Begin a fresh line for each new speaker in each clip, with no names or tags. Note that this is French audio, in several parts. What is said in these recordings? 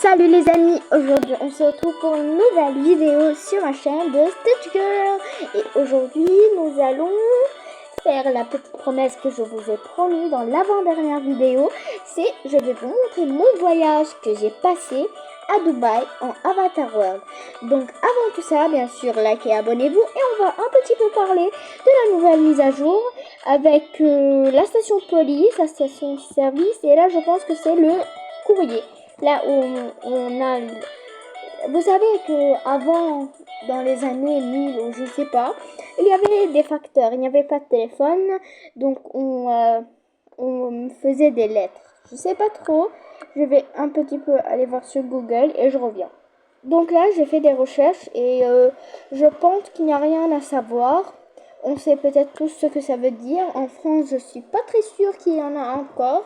Salut les amis, aujourd'hui on se retrouve pour une nouvelle vidéo sur ma chaîne de Stitch Girl. Et aujourd'hui nous allons faire la petite promesse que je vous ai promis dans l'avant-dernière vidéo. C'est je vais vous montrer mon voyage que j'ai passé à Dubaï en Avatar World. Donc avant tout ça, bien sûr, likez, abonnez-vous et on va un petit peu parler de la nouvelle mise à jour avec la station de police, la station de service et là je pense que c'est le courrier. Là où on a... Vous savez que avant, dans les années 1000 ou je sais pas, il y avait des facteurs, il n'y avait pas de téléphone, donc on faisait des lettres. Je sais pas trop, je vais un petit peu aller voir sur Google et je reviens. Donc là, j'ai fait des recherches et je pense qu'il n'y a rien à savoir. On sait peut-être tous ce que ça veut dire. En France, je suis pas très sûre qu'il y en a encore.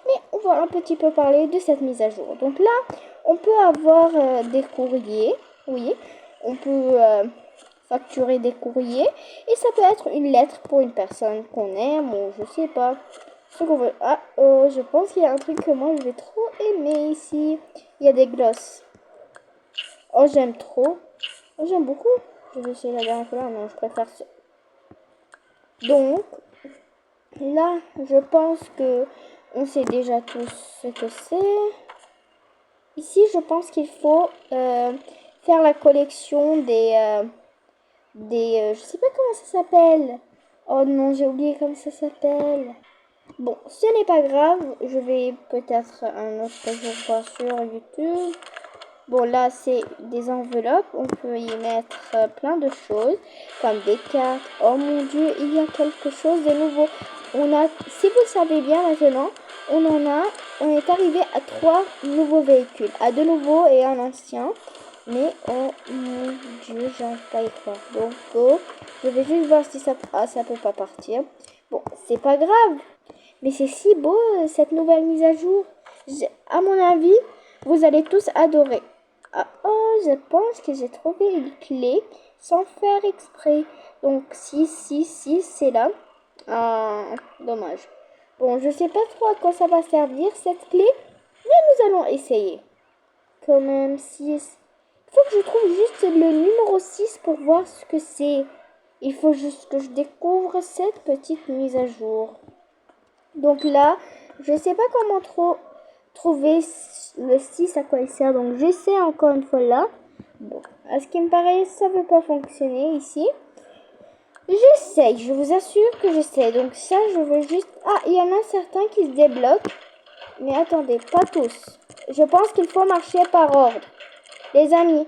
Mais on va un petit peu parler de cette mise à jour. Donc là, on peut avoir des courriers. Oui, on peut facturer des courriers. Et ça peut être une lettre pour une personne qu'on aime ou je sais pas. Ce qu'on veut. Ah, je pense qu'il y a un truc que moi je vais trop aimer ici. Il y a des glosses. Oh, j'aime trop. Oh, j'aime beaucoup. Je vais essayer la dernière couleur. Non, je préfère ça. Donc, là, je pense que on sait déjà tous ce que c'est. Ici, je pense qu'il faut faire la collection je sais pas comment ça s'appelle. Oh non, j'ai oublié comment ça s'appelle. Bon, ce n'est pas grave. Je vais peut-être un autre jour voir sur YouTube. Bon, là, c'est des enveloppes. On peut y mettre plein de choses, comme des cartes. Oh mon Dieu, il y a quelque chose de nouveau. Si vous le savez bien maintenant, on est arrivé à 3 nouveaux véhicules. À 2 nouveaux et un ancien. Mais, oh mon Dieu, j'arrive pas à y croire. Donc, go. Je vais juste voir si ça... Ah, ça peut pas partir. Bon, c'est pas grave. Mais c'est si beau, cette nouvelle mise à jour. À mon avis, vous allez tous adorer. Ah, oh, je pense que j'ai trouvé une clé sans faire exprès. Donc, si, c'est là. Ah, dommage. Bon, je sais pas trop à quoi ça va servir cette clé, mais nous allons essayer. Quand même, 6. Il faut que je trouve juste le numéro 6 pour voir ce que c'est. Il faut juste que je découvre cette petite mise à jour. Donc là, je sais pas comment trouver le 6 à quoi il sert. Donc j'essaie encore une fois là. Bon, à ce qui me paraît, ça ne veut pas fonctionner ici. J'essaye, je vous assure que j'essaie. Donc ça, je veux juste... Ah, il y en a certains qui se débloquent. Mais attendez, pas tous. Je pense qu'il faut marcher par ordre. Les amis,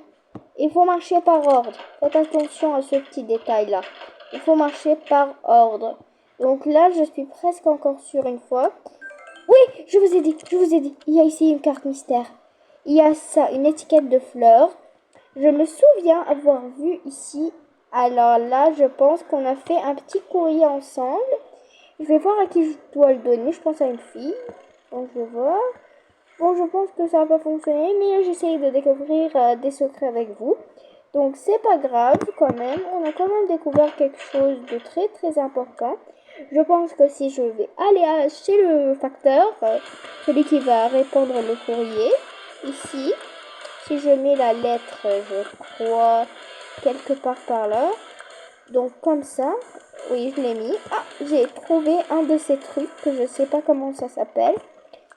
il faut marcher par ordre. Faites attention à ce petit détail-là. Il faut marcher par ordre. Donc là, je suis presque encore sûre une fois. Oui, je vous ai dit. Il y a ici une carte mystère. Il y a ça, une étiquette de fleurs. Je me souviens avoir vu ici. Alors là, je pense qu'on a fait un petit courrier ensemble. Je vais voir à qui je dois le donner. Je pense à une fille. Donc je vais voir. Bon, je pense que ça va pas fonctionner, mais j'essaye de découvrir des secrets avec vous. Donc c'est pas grave quand même. On a quand même découvert quelque chose de très très important. Je pense que si je vais aller chez le facteur, celui qui va répondre le courrier, ici, si je mets la lettre, je crois, quelque part par là. Donc comme ça, oui, je l'ai mis. Ah, j'ai trouvé un de ces trucs que je sais pas comment ça s'appelle.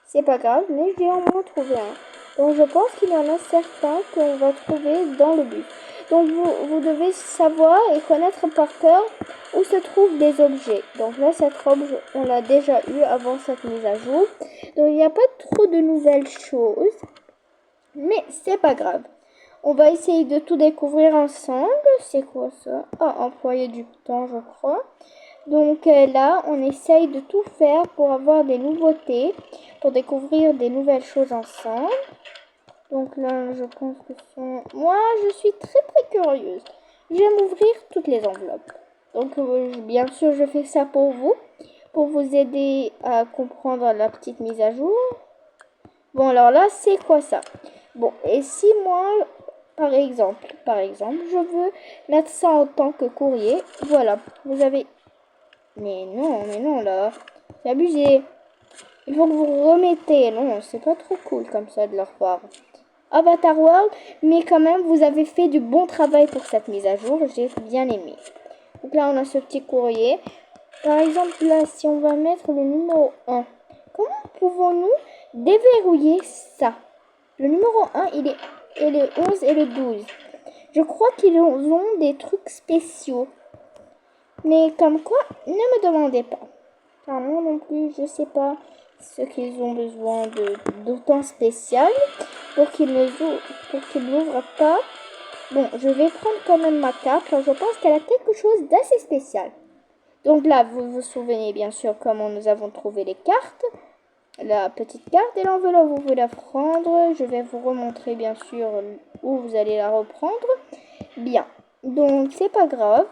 C'est pas grave, mais j'ai au moins trouvé un. Donc je pense qu'il y en a certains qu'on va trouver dans le bus. Donc vous devez savoir et connaître par cœur où se trouvent des objets. Donc là, cette robe, on l'a déjà eu avant cette mise à jour. Donc il n'y a pas trop de nouvelles choses. Mais c'est pas grave. On va essayer de tout découvrir ensemble. C'est quoi ça? Ah, employé du temps, je crois. Donc là, on essaye de tout faire pour avoir des nouveautés, pour découvrir des nouvelles choses ensemble. Donc là, je pense que moi, je suis très très curieuse. J'aime ouvrir toutes les enveloppes. Donc bien sûr, je fais ça pour vous aider à comprendre la petite mise à jour. Bon, alors là, c'est quoi ça? Bon, et si moi, par exemple, je veux mettre ça en tant que courrier, voilà, vous avez... Mais non, là, c'est abusé. Il faut que vous remettez. Non, c'est pas trop cool comme ça de leur part. Avatar World, mais quand même, vous avez fait du bon travail pour cette mise à jour. J'ai bien aimé. Donc là, on a ce petit courrier. Par exemple, là, si on va mettre le numéro 1, comment pouvons-nous déverrouiller ça? Le numéro 1, il est et le 11 et le 12. Je crois qu'ils ont des trucs spéciaux. Mais comme quoi, ne me demandez pas. Car moi non plus, je sais pas ce qu'ils ont besoin d'autant spécial pour qu'ils n'ouvrent pas. Bon, je vais prendre quand même ma carte, car je pense qu'elle a quelque chose d'assez spécial. Donc là, vous vous souvenez bien sûr comment nous avons trouvé les cartes. La petite carte et l'enveloppe, vous pouvez la prendre. Je vais vous remontrer bien sûr où vous allez la reprendre. Bien, donc c'est pas grave.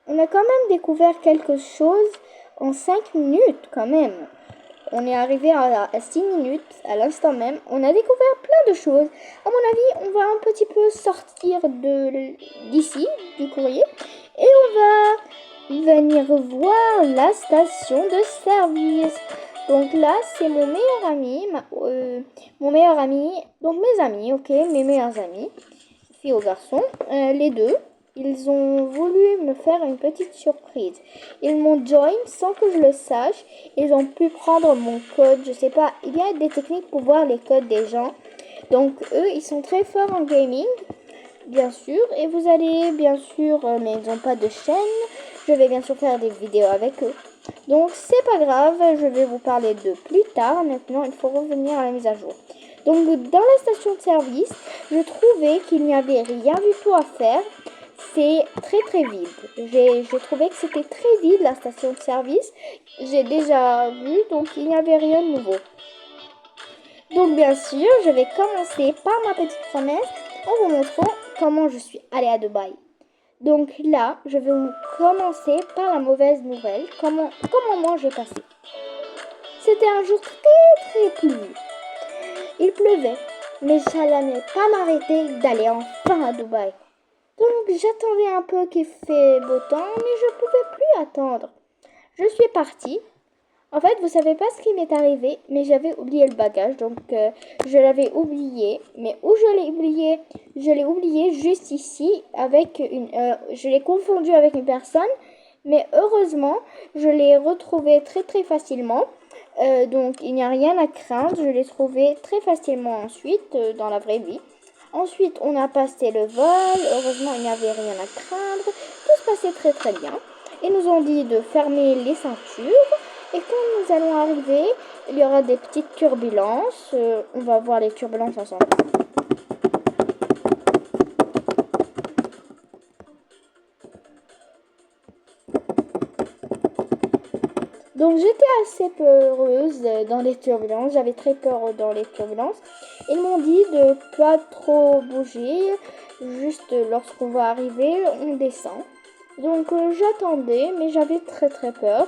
On a quand même découvert quelque chose en 5 minutes quand même. On est arrivé à 6 minutes à l'instant même. On a découvert plein de choses. À mon avis, on va un petit peu sortir d'ici, du courrier. Et on va venir voir la station de service. Donc là, c'est mon meilleur ami. Mon meilleur ami. Donc mes amis, ok, mes meilleurs amis. Filles ou garçons, les deux. Ils ont voulu me faire une petite surprise. Ils m'ont join sans que je le sache. Ils ont pu prendre mon code. Je sais pas, il y a des techniques pour voir les codes des gens. Donc eux, ils sont très forts en gaming, bien sûr. Et vous allez, bien sûr, mais ils n'ont pas de chaîne. Je vais bien sûr faire des vidéos avec eux. Donc c'est pas grave, je vais vous parler de plus tard. Maintenant, il faut revenir à la mise à jour. Donc dans la station de service, je trouvais qu'il n'y avait rien du tout à faire. C'est très vide. J'ai trouvé que c'était très vide la station de service. J'ai déjà vu, donc il n'y avait rien de nouveau. Donc bien sûr, je vais commencer par ma petite promesse en vous montrant comment je suis allée à Dubaï. Donc là, je vais vous commencer par la mauvaise nouvelle. Comment moi j'ai passé. C'était un jour très pluvieux. Il pleuvait, mais ça n'allait pas m'arrêter d'aller enfin à Dubaï. Donc j'attendais un peu qu'il fait beau temps, mais je ne pouvais plus attendre. Je suis partie. En fait, vous savez pas ce qui m'est arrivé, mais j'avais oublié le bagage, donc je l'avais oublié. Mais où je l'ai oublié? Je l'ai oublié juste ici, avec je l'ai confondu avec une personne, mais heureusement, je l'ai retrouvé très facilement. Donc il n'y a rien à craindre, je l'ai trouvé très facilement ensuite dans la vraie vie. Ensuite, on a passé le vol. Heureusement, il n'y avait rien à craindre. Tout se passait très bien. Ils nous ont dit de fermer les ceintures. Et quand nous allons arriver, il y aura des petites turbulences. On va voir les turbulences ensemble. Donc j'étais assez peureuse dans les turbulences. J'avais très peur dans les turbulences. Ils m'ont dit de pas trop bouger. Juste lorsqu'on va arriver, on descend. Donc j'attendais, mais j'avais très peur.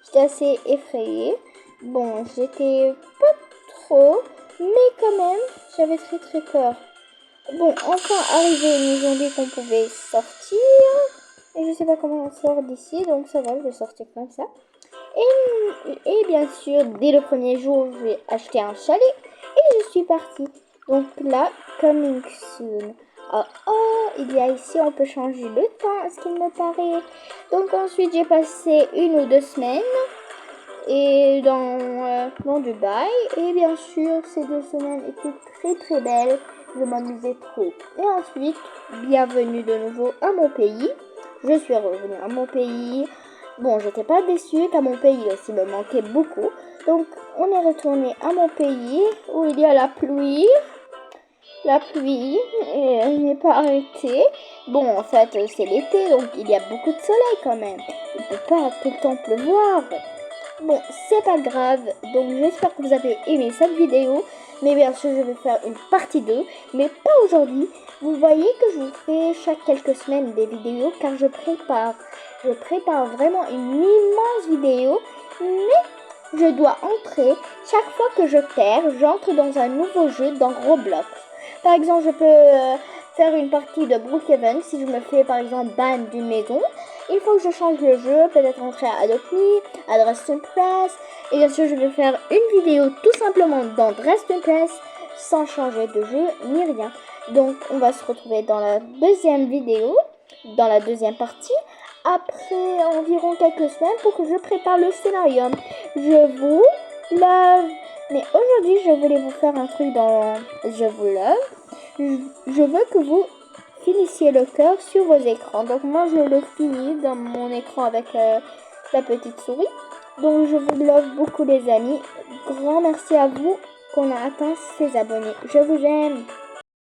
J'étais assez effrayée. Bon, j'étais pas trop, mais quand même, j'avais très peur. Bon, enfin arrivé, ils nous ont dit qu'on pouvait sortir. Et je sais pas comment on sort d'ici, donc ça va, je vais sortir comme ça. Et bien sûr, dès le premier jour, j'ai acheté un chalet et je suis partie. Donc là, coming soon. Il y a ici, on peut changer le temps, à ce qu'il me paraît. Donc ensuite, j'ai passé 1 ou 2 semaines et dans Dubaï. Et bien sûr, ces 2 semaines étaient très belles. Je m'amusais trop. Et ensuite, bienvenue de nouveau à mon pays. Je suis revenue à mon pays. Bon, j'étais pas déçue car mon pays aussi me manquait beaucoup. Donc, on est retourné à mon pays où il y a la pluie. La pluie n'est pas arrêtée. Bon, en fait, c'est l'été, donc il y a beaucoup de soleil quand même. Il ne peut pas tout le temps pleuvoir. Bon, c'est pas grave. Donc, j'espère que vous avez aimé cette vidéo. Mais bien sûr, je vais faire une partie 2. Mais pas aujourd'hui. Vous voyez que je vous fais chaque quelques semaines des vidéos car je prépare vraiment une immense vidéo. Mais je dois entrer. Chaque fois que je perds, j'entre dans un nouveau jeu dans Roblox. Par exemple, je peux faire une partie de Brookhaven si je me fais par exemple ban d'une maison. Il faut que je change le jeu, peut-être entrer à Adopt Me, à Dress to Impress. Et bien sûr, je vais faire une vidéo tout simplement dans Dress to Impress sans changer de jeu ni rien. Donc on va se retrouver dans la deuxième vidéo, dans la deuxième partie, après environ quelques semaines pour que je prépare le scénario. Je vous love. Mais aujourd'hui, je voulais vous faire un truc dans Je vous love. Je veux que vous finissiez le cœur sur vos écrans. Donc moi, je le finis dans mon écran avec la petite souris. Donc je vous love beaucoup les amis. Grand merci à vous qu'on a atteint ces abonnés. Je vous aime.